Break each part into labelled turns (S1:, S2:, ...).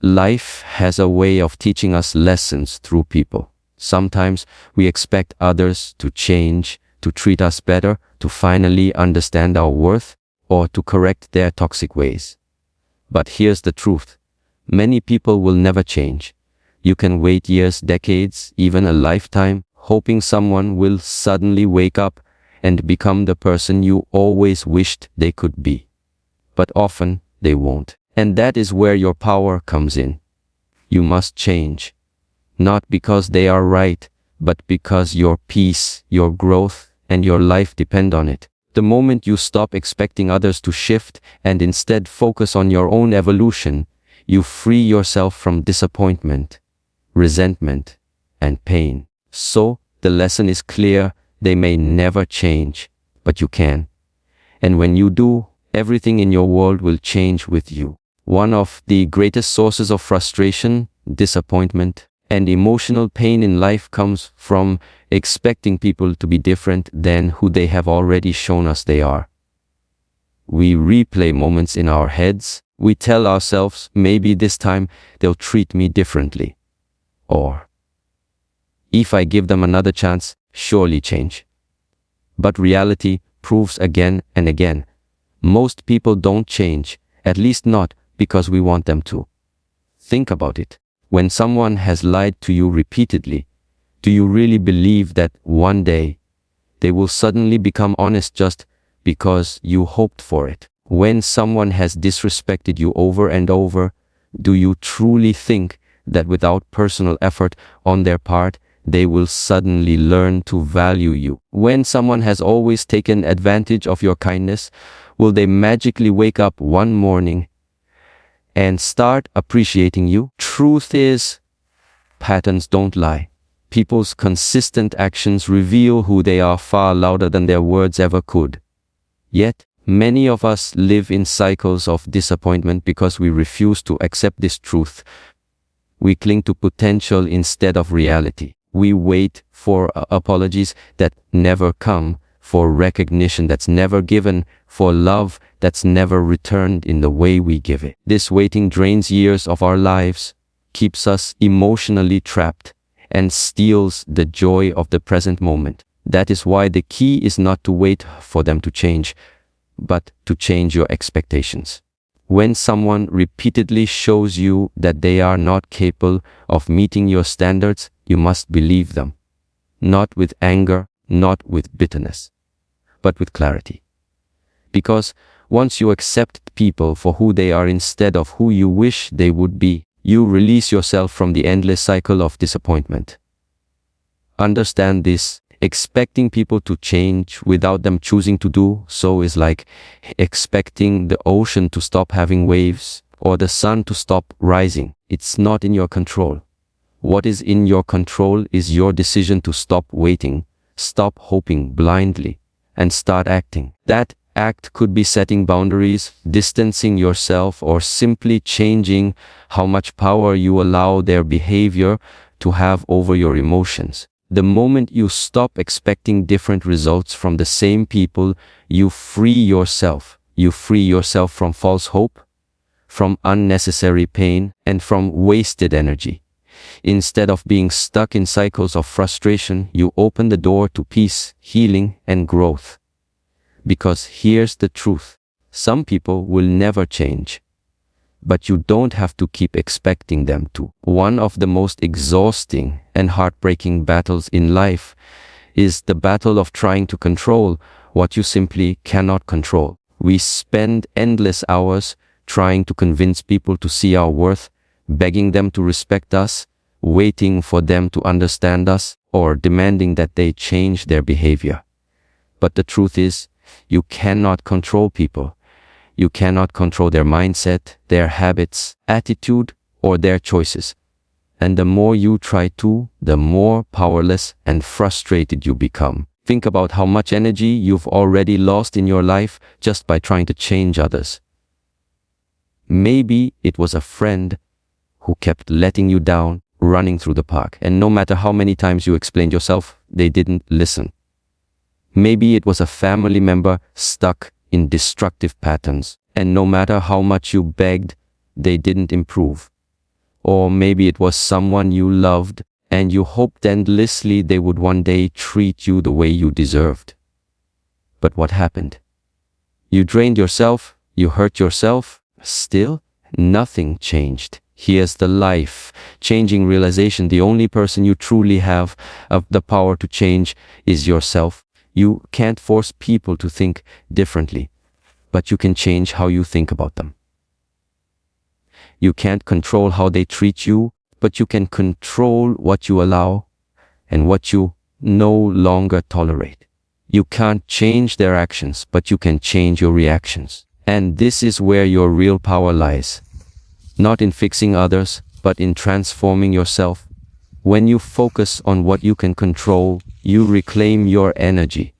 S1: Life has a way of teaching us lessons through people. Sometimes we expect others to change, to treat us better, to finally understand our worth, or to correct their toxic ways. But here's the truth. Many people will never change. You can wait years, decades, even a lifetime, hoping someone will suddenly wake up and become the person you always wished they could be. But often they won't. And that is where your power comes in. You must change. Not because they are right, but because your peace, your growth, and your life depend on it. The moment you stop expecting others to shift and instead focus on your own evolution, you free yourself from disappointment, resentment, and pain. So, the lesson is clear. They may never change, but you can. And when you do, everything in your world will change with you. One of the greatest sources of frustration, disappointment, and emotional pain in life comes from expecting people to be different than who they have already shown us they are. We replay moments in our heads. We tell ourselves, maybe this time they'll treat me differently. Or, if I give them another chance, surely change. But reality proves again and again, most people don't change, at least not because we want them to. Think about it. When someone has lied to you repeatedly, do you really believe that one day they will suddenly become honest just because you hoped for it? When someone has disrespected you over and over, do you truly think that without personal effort on their part, they will suddenly learn to value you? When someone has always taken advantage of your kindness, will they magically wake up one morning and start appreciating you? Truth is, patterns don't lie. People's consistent actions reveal who they are far louder than their words ever could. Yet, many of us live in cycles of disappointment because we refuse to accept this truth. We cling to potential instead of reality. We wait for apologies that never come, for recognition that's never given, for love that's never returned in the way we give it. This waiting drains years of our lives, keeps us emotionally trapped, and steals the joy of the present moment. That is why the key is not to wait for them to change, but to change your expectations. When someone repeatedly shows you that they are not capable of meeting your standards, you must believe them. Not with anger, not with bitterness, but with clarity. Because once you accept people for who they are instead of who you wish they would be, you release yourself from the endless cycle of disappointment. Understand this. Expecting people to change without them choosing to do so is like expecting the ocean to stop having waves or the sun to stop rising. It's not in your control. What is in your control is your decision to stop waiting, stop hoping blindly, and start acting. That act could be setting boundaries, distancing yourself, or simply changing how much power you allow their behavior to have over your emotions. The moment you stop expecting different results from the same people, you free yourself. You free yourself from false hope, from unnecessary pain, and from wasted energy. Instead of being stuck in cycles of frustration, you open the door to peace, healing, and growth. Because here's the truth. Some people will never change, but you don't have to keep expecting them to. One of the most exhausting and heartbreaking battles in life is the battle of trying to control what you simply cannot control. We spend endless hours trying to convince people to see our worth, begging them to respect us, waiting for them to understand us, or demanding that they change their behavior. But the truth is, you cannot control people. You cannot control their mindset, their habits, attitude, or their choices. And the more you try to, the more powerless and frustrated you become. Think about how much energy you've already lost in your life just by trying to change others. Maybe it was a friend who kept letting you down, running through the park, and no matter how many times you explained yourself, they didn't listen. Maybe it was a family member stuck in destructive patterns, and no matter how much you begged, they didn't improve. Or maybe it was someone you loved and you hoped endlessly they would one day treat you the way you deserved. But what happened? You drained yourself, you hurt yourself, still nothing changed. Here's the life-changing realization: the only person you truly have of the power to change is yourself. You can't force people to think differently, but you can change how you think about them. You can't control how they treat you, but you can control what you allow and what you no longer tolerate. You can't change their actions, but you can change your reactions. And this is where your real power lies. Not in fixing others, but in transforming yourself. When you focus on what you can control, you reclaim your energy.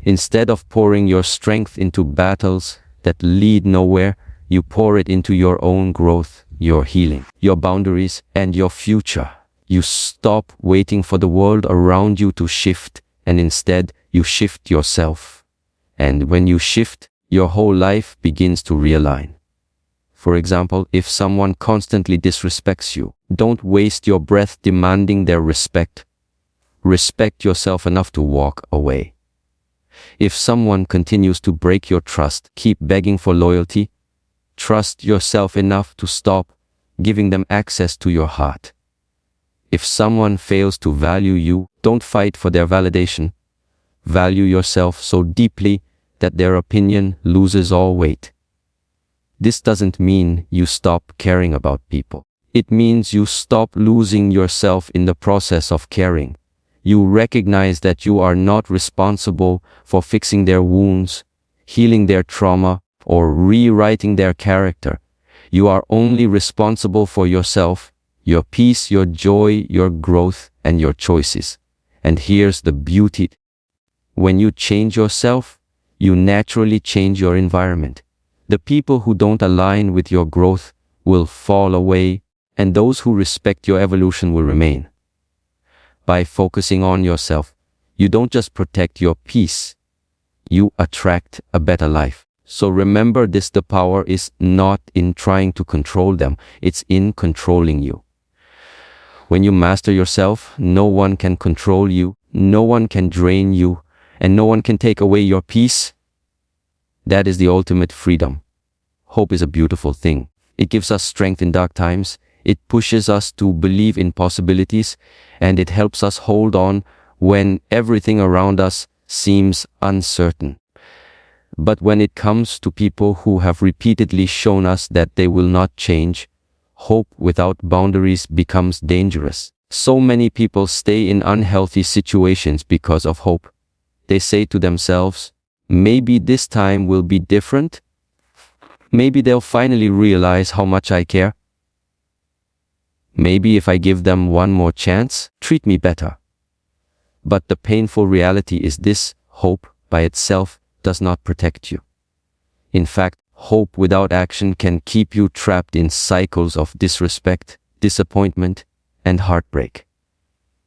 S1: Instead of pouring your strength into battles that lead nowhere, you pour it into your own growth, your healing, your boundaries, and your future. You stop waiting for the world around you to shift, and instead you shift yourself. And when you shift, your whole life begins to realign. For example, if someone constantly disrespects you, don't waste your breath demanding their respect. Respect yourself enough to walk away. If someone continues to break your trust, keep begging for loyalty. Trust yourself enough to stop giving them access to your heart. If someone fails to value you, don't fight for their validation. Value yourself so deeply that their opinion loses all weight. This doesn't mean you stop caring about people. It means you stop losing yourself in the process of caring. You recognize that you are not responsible for fixing their wounds, healing their trauma, or rewriting their character. You are only responsible for yourself, your peace, your joy, your growth, and your choices. And here's the beauty. When you change yourself, you naturally change your environment. The people who don't align with your growth will fall away, and those who respect your evolution will remain. By focusing on yourself, you don't just protect your peace, you attract a better life. So remember this: the power is not in trying to control them, it's in controlling you. When you master yourself, no one can control you, no one can drain you, and no one can take away your peace. That is the ultimate freedom. Hope is a beautiful thing. It gives us strength in dark times. It pushes us to believe in possibilities, and it helps us hold on when everything around us seems uncertain. But when it comes to people who have repeatedly shown us that they will not change, hope without boundaries becomes dangerous. So many people stay in unhealthy situations because of hope. They say to themselves, maybe this time will be different. Maybe they'll finally realize how much I care. Maybe if I give them one more chance, treat me better. But the painful reality is this: hope by itself does not protect you. In fact, hope without action can keep you trapped in cycles of disrespect, disappointment, and heartbreak.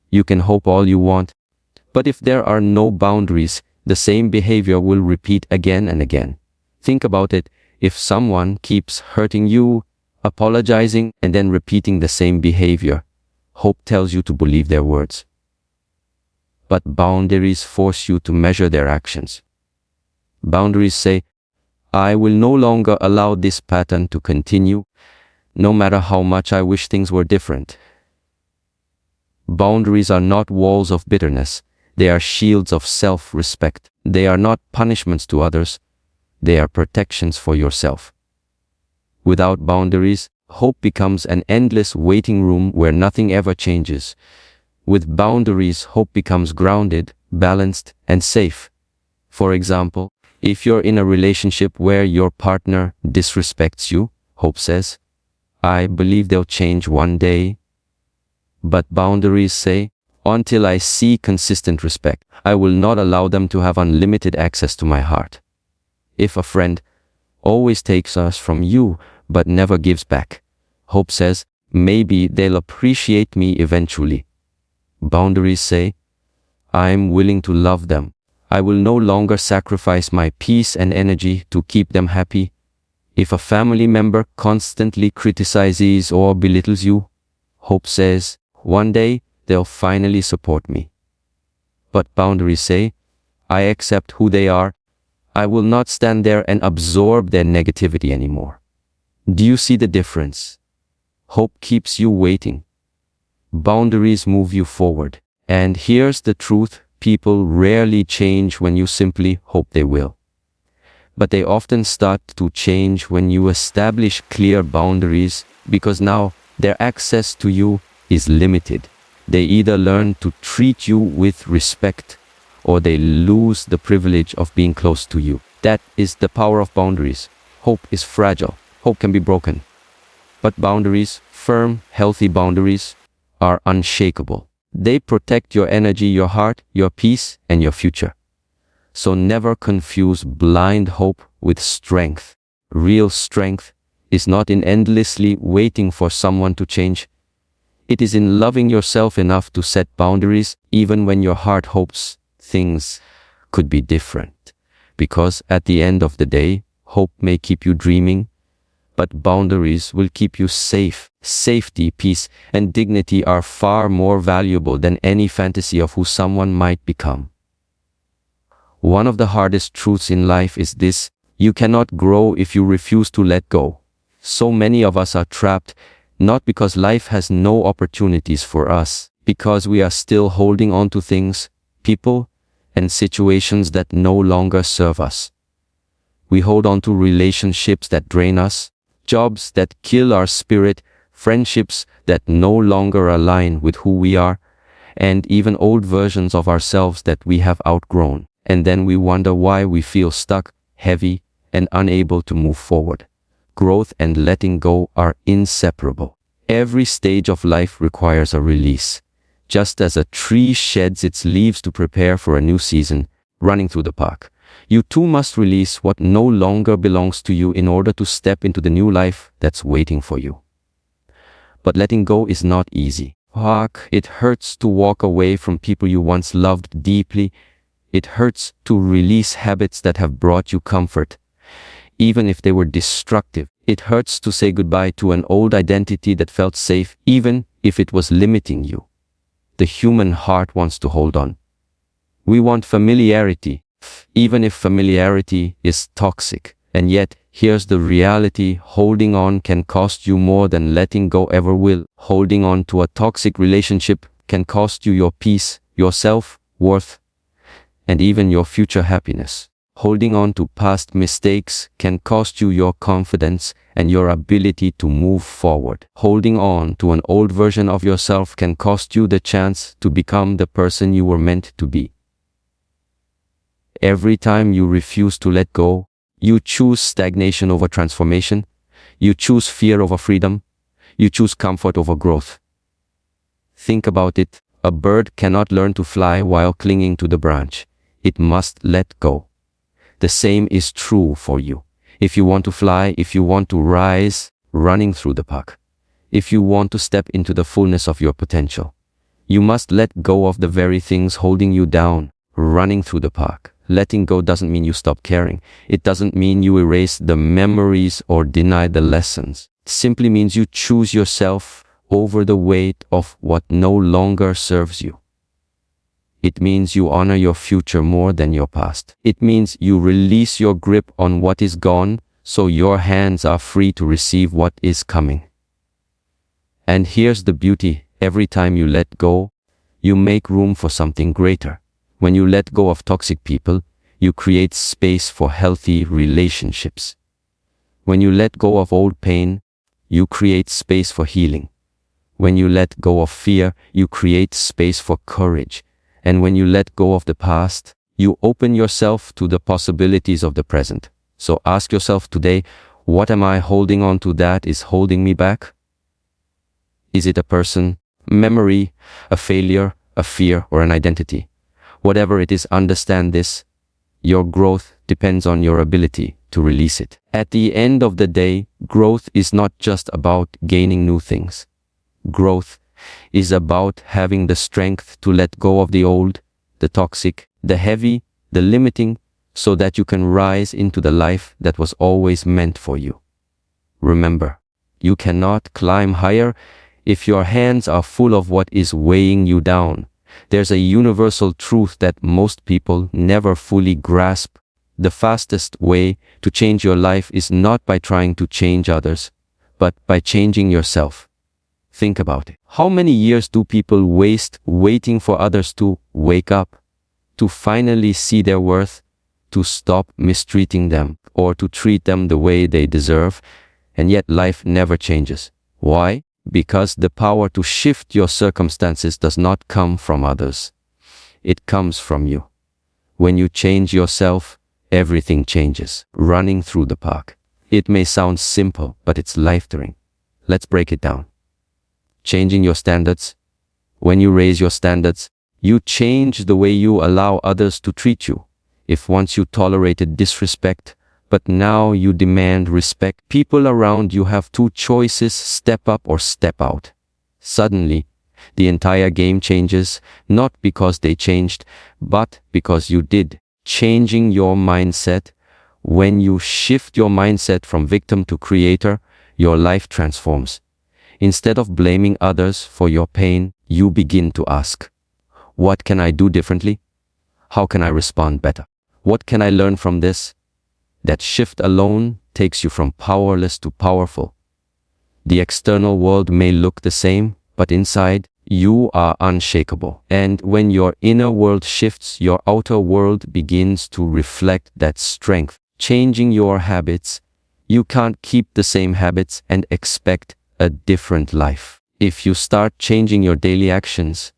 S1: You can hope all you want, but if there are no boundaries, the same behavior will repeat again and again. Think about it: if someone keeps hurting you, apologizing, and then repeating the same behavior, hope tells you to believe their words. But boundaries force you to measure their actions. Boundaries say, I will no longer allow this pattern to continue, no matter how much I wish things were different. Boundaries are not walls of bitterness. They are shields of self-respect. They are not punishments to others. They are protections for yourself. Without boundaries, hope becomes an endless waiting room where nothing ever changes. With boundaries, hope becomes grounded, balanced, and safe. For example, if you're in a relationship where your partner disrespects you, hope says, I believe they'll change one day. But boundaries say, until I see consistent respect, I will not allow them to have unlimited access to my heart. If a friend always takes us from you but never gives back, hope says, maybe they'll appreciate me eventually. Boundaries say, I'm willing to love them. I will no longer sacrifice my peace and energy to keep them happy. If a family member constantly criticizes or belittles you, hope says, one day they'll finally support me. But boundaries say, I accept who they are. I will not stand there and absorb their negativity anymore. Do you see the difference? Hope keeps you waiting. Boundaries move you forward. And here's the truth, people rarely change when you simply hope they will. But they often start to change when you establish clear boundaries, because now their access to you is limited. They either learn to treat you with respect, or they lose the privilege of being close to you. That is the power of boundaries. Hope is fragile. Hope can be broken. But boundaries, firm, healthy boundaries, are unshakable. They protect your energy, your heart, your peace, and your future. So never confuse blind hope with strength. Real strength is not in endlessly waiting for someone to change. It is in loving yourself enough to set boundaries even when your heart hopes things could be different. Because at the end of the day, hope may keep you dreaming, but boundaries will keep you safe. Safety, peace, and dignity are far more valuable than any fantasy of who someone might become. One of the hardest truths in life is this: you cannot grow if you refuse to let go. So many of us are trapped, not because life has no opportunities for us, because we are still holding on to things, people, and situations that no longer serve us. We hold on to relationships that drain us, jobs that kill our spirit, friendships that no longer align with who we are, and even old versions of ourselves that we have outgrown. And then we wonder why we feel stuck, heavy, and unable to move forward. Growth and letting go are inseparable. Every stage of life requires a release. Just as a tree sheds its leaves to prepare for a new season, running through the park, you too must release what no longer belongs to you in order to step into the new life that's waiting for you. But letting go is not easy. It hurts to walk away from people you once loved deeply. It hurts to release habits that have brought you comfort, even if they were destructive. It hurts to say goodbye to an old identity that felt safe, even if it was limiting you. The human heart wants to hold on. We want familiarity, even if familiarity is toxic. And yet, here's the reality: holding on can cost you more than letting go ever will. Holding on to a toxic relationship can cost you your peace, your self-worth, and even your future happiness. Holding on to past mistakes can cost you your confidence and your ability to move forward. Holding on to an old version of yourself can cost you the chance to become the person you were meant to be. Every time you refuse to let go, you choose stagnation over transformation. You choose fear over freedom. You choose comfort over growth. Think about it. A bird cannot learn to fly while clinging to the branch. It must let go. The same is true for you. If you want to fly, if you want to rise, running through the park, if you want to step into the fullness of your potential, you must let go of the very things holding you down. Running through the park. Letting go doesn't mean you stop caring. It doesn't mean you erase the memories or deny the lessons. It simply means you choose yourself over the weight of what no longer serves you. It means you honor your future more than your past. It means you release your grip on what is gone, so your hands are free to receive what is coming. And here's the beauty: every time you let go, you make room for something greater. When you let go of toxic people, you create space for healthy relationships. When you let go of old pain, you create space for healing. When you let go of fear, you create space for courage. And when you let go of the past, you open yourself to the possibilities of the present. So ask yourself today, what am I holding on to that is holding me back? Is it a person, memory, a failure, a fear, or an identity? Whatever it is, understand this: your growth depends on your ability to release it. At the end of the day, growth is not just about gaining new things. Growth is about having the strength to let go of the old, the toxic, the heavy, the limiting, so that you can rise into the life that was always meant for you. Remember, you cannot climb higher if your hands are full of what is weighing you down. There's a universal truth that most people never fully grasp. The fastest way to change your life is not by trying to change others, but by changing yourself. Think about it. How many years do people waste waiting for others to wake up, to finally see their worth, to stop mistreating them, or to treat them the way they deserve, and yet life never changes? Why? Because the power to shift your circumstances does not come from others. It comes from you. When you change yourself, everything changes. Running through the park. It may sound simple, but it's life-threatening. Let's break it down. Changing your standards. When you raise your standards, you change the way you allow others to treat you. If once you tolerated disrespect, but now you demand respect, people around you have two choices: step up or step out. Suddenly, the entire game changes, not because they changed, but because you did. Changing your mindset. When you shift your mindset from victim to creator, your life transforms. Instead of blaming others for your pain, you begin to ask, what can I do differently? How can I respond better? What can I learn from this? That shift alone takes you from powerless to powerful. The external world may look the same, but inside, you are unshakable. And when your inner world shifts, your outer world begins to reflect that strength. Changing your habits. You can't keep the same habits and expect a different life. If you start changing your daily actions,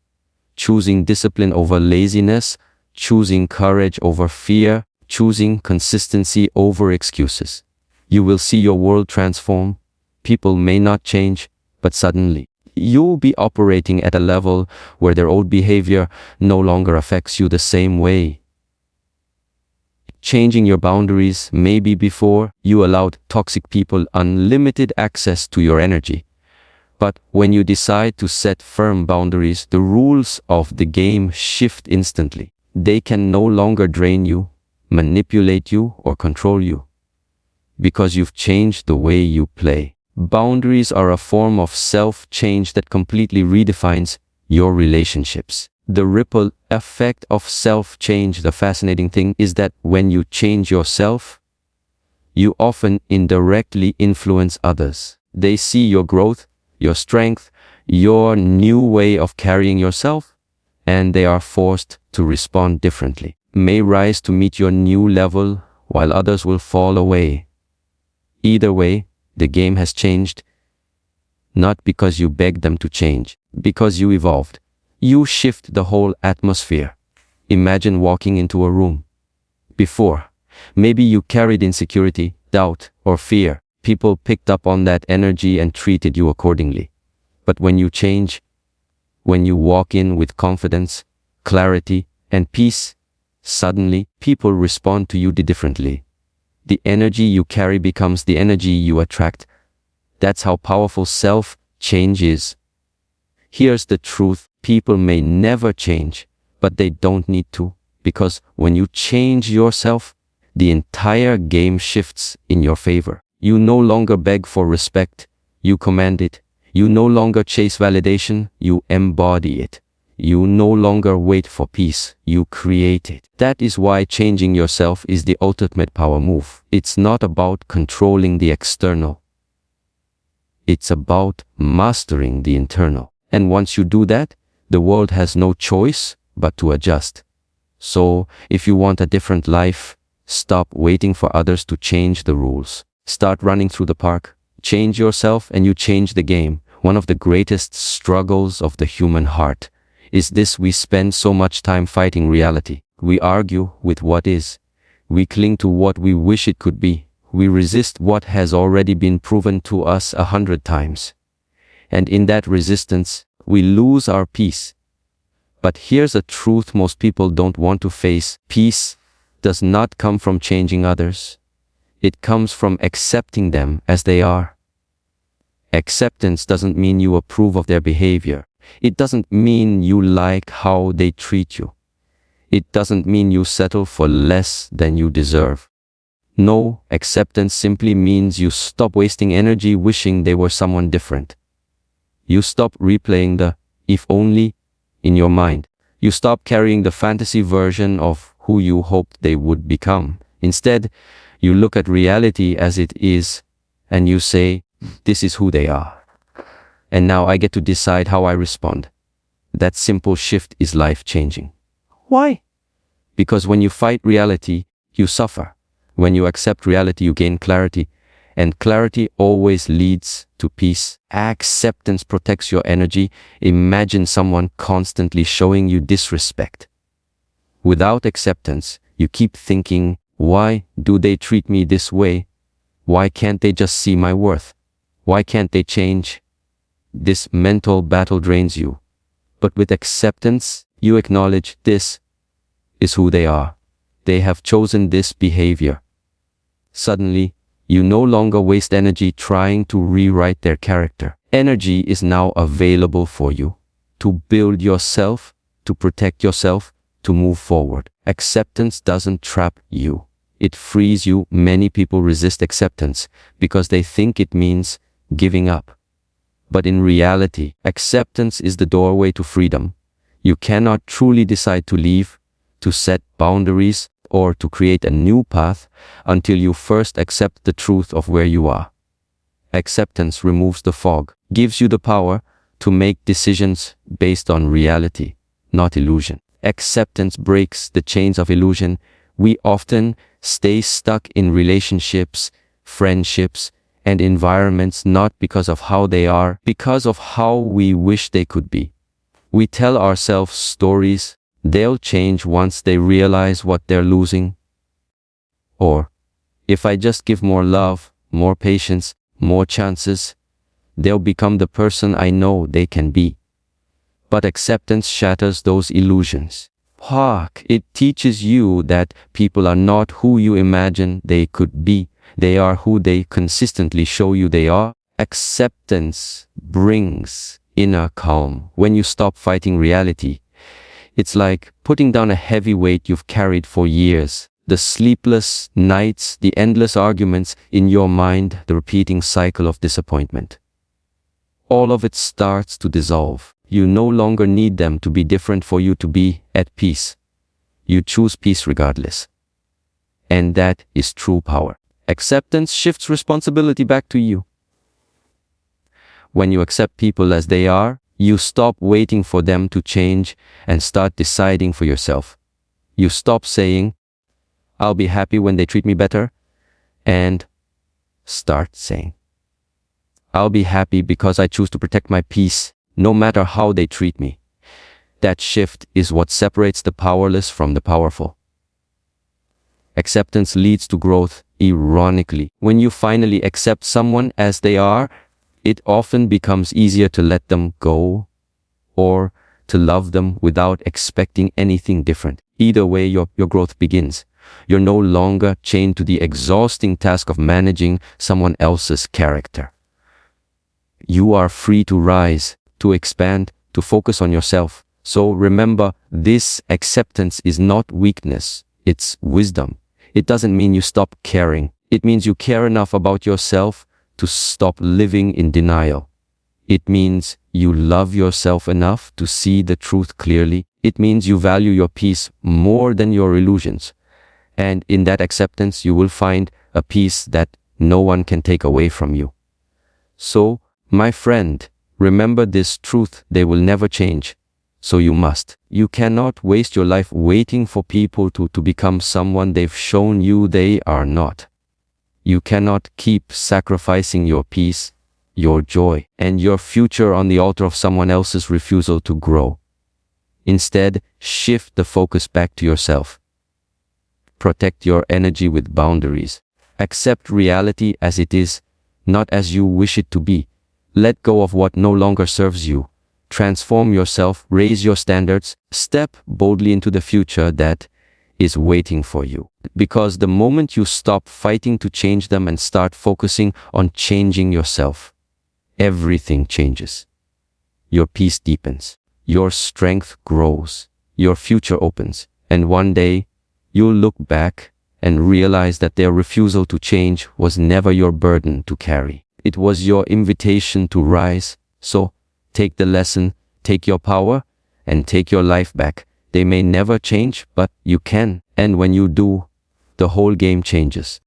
S1: choosing discipline over laziness, choosing courage over fear, choosing consistency over excuses, you will see your world transform. People may not change, but suddenly, you'll be operating at a level where their old behavior no longer affects you the same way. Changing your boundaries. Maybe before, you allowed toxic people unlimited access to your energy. But when you decide to set firm boundaries, the rules of the game shift instantly. They can no longer drain you, manipulate you, or control you, because you've changed the way you play. Boundaries are a form of self-change that completely redefines your relationships. The ripple effect of self-change. The fascinating thing is that when you change yourself, you often indirectly influence others. They see your growth, your strength, your new way of carrying yourself, and they are forced to respond differently. May rise to meet your new level, while others will fall away. Either way, the game has changed, not because you begged them to change, because you evolved. You shift the whole atmosphere. Imagine walking into a room. Before, maybe you carried insecurity, doubt, or fear. People picked up on that energy and treated you accordingly. But when you change, when you walk in with confidence, clarity, and peace, suddenly people respond to you differently. The energy you carry becomes the energy you attract. That's how powerful self-change is. Here's the truth. People may never change, but they don't need to, because when you change yourself, the entire game shifts in your favor. You no longer beg for respect, you command it. You no longer chase validation, you embody it. You no longer wait for peace, you create it. That is why changing yourself is the ultimate power move. It's not about controlling the external. It's about mastering the internal. And once you do that, the world has no choice but to adjust. So, if you want a different life, stop waiting for others to change the rules. Start running through the park. Change yourself and you change the game. One of the greatest struggles of the human heart is this: we spend so much time fighting reality. We argue with what is. We cling to what we wish it could be. We resist what has already been proven to us 100 times. And in that resistance, we lose our peace. But here's a truth most people don't want to face. Peace does not come from changing others. It comes from accepting them as they are. Acceptance doesn't mean you approve of their behavior. It doesn't mean you like how they treat you. It doesn't mean you settle for less than you deserve. No, acceptance simply means you stop wasting energy wishing they were someone different. You stop replaying the if only in your mind. You stop carrying the fantasy version of who you hoped they would become. Instead, you look at reality as it is and you say, this is who they are. And now I get to decide how I respond. That simple shift is life-changing. Why? Because when you fight reality, you suffer. When you accept reality, you gain clarity. And clarity always leads to peace. Acceptance protects your energy. Imagine someone constantly showing you disrespect. Without acceptance, you keep thinking, why do they treat me this way? Why can't they just see my worth? Why can't they change? This mental battle drains you. But with acceptance, you acknowledge this is who they are. They have chosen this behavior. Suddenly, you no longer waste energy trying to rewrite their character. Energy is now available for you to build yourself, to protect yourself, to move forward. Acceptance doesn't trap you. It frees you. Many people resist acceptance because they think it means giving up. But in reality, acceptance is the doorway to freedom. You cannot truly decide to leave, to set boundaries, or to create a new path until you first accept the truth of where you are. Acceptance removes the fog, gives you the power to make decisions based on reality, not illusion. Acceptance breaks the chains of illusion. We often stay stuck in relationships, friendships, and environments not because of how they are, because of how we wish they could be. We tell ourselves stories, they'll change once they realize what they're losing. Or, if I just give more love, more patience, more chances, they'll become the person I know they can be. But acceptance shatters those illusions. Hark, it teaches you that people are not who you imagine they could be. They are who they consistently show you they are. Acceptance brings inner calm. When you stop fighting reality, it's like putting down a heavy weight you've carried for years. The sleepless nights, the endless arguments in your mind, the repeating cycle of disappointment. All of it starts to dissolve. You no longer need them to be different for you to be at peace. You choose peace regardless. And that is true power. Acceptance shifts responsibility back to you. When you accept people as they are, you stop waiting for them to change and start deciding for yourself. You stop saying, I'll be happy when they treat me better, and start saying, I'll be happy because I choose to protect my peace, no matter how they treat me. That shift is what separates the powerless from the powerful. Acceptance leads to growth, ironically. When you finally accept someone as they are, it often becomes easier to let them go or to love them without expecting anything different. Either way, your growth begins. You're no longer chained to the exhausting task of managing someone else's character. You are free to rise, to expand, to focus on yourself. So remember, this acceptance is not weakness, it's wisdom. It doesn't mean you stop caring. It means you care enough about yourself to stop living in denial. It means you love yourself enough to see the truth clearly. It means you value your peace more than your illusions. And in that acceptance, you will find a peace that no one can take away from you. So, my friend, remember this truth: they will never change. So you must. You cannot waste your life waiting for people to become someone they've shown you they are not. You cannot keep sacrificing your peace, your joy, and your future on the altar of someone else's refusal to grow. Instead, shift the focus back to yourself. Protect your energy with boundaries. Accept reality as it is, not as you wish it to be. Let go of what no longer serves you. Transform yourself, raise your standards, step boldly into the future that is waiting for you. Because the moment you stop fighting to change them and start focusing on changing yourself, everything changes. Your peace deepens, your strength grows, your future opens, and one day you'll look back and realize that their refusal to change was never your burden to carry. It was your invitation to rise. So, take the lesson, take your power, and take your life back. They may never change, but you can. And when you do, the whole game changes.